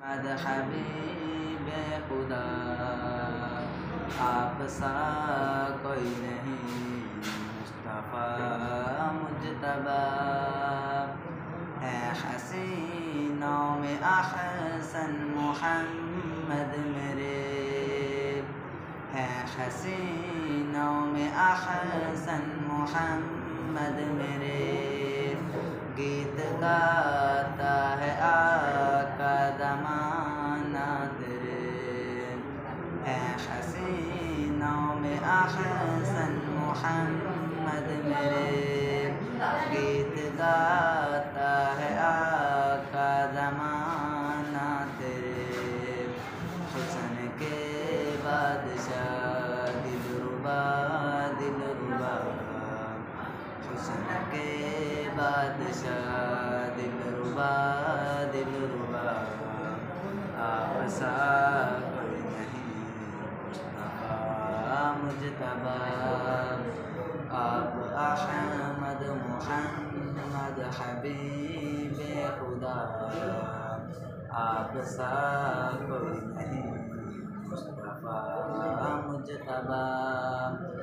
مد حبیب خدا آپ سا کوئی نہیں، مصطفیٰ مجتبیٰ ہے حسینوں میں احسن محمد میرے، ہے حسینوں میں احسن محمد میرے، گیت گاتا ہے آقا زمانہ تیرے، ہے حسینوں میں احسن محمد میرے، گیت گاتا ہے آقا زمانہ تیرے، حسن کے بادشاہ دلربا دلربا، حسن کے بادشاہ دلربا دلربا، آپ سا کوئی نہیں، مصطفیٰ مجتبیٰ، آپ احمد محمد حبیب خدا، آپ سا کوئی نہیں، مصطفیٰ مجتبیٰ۔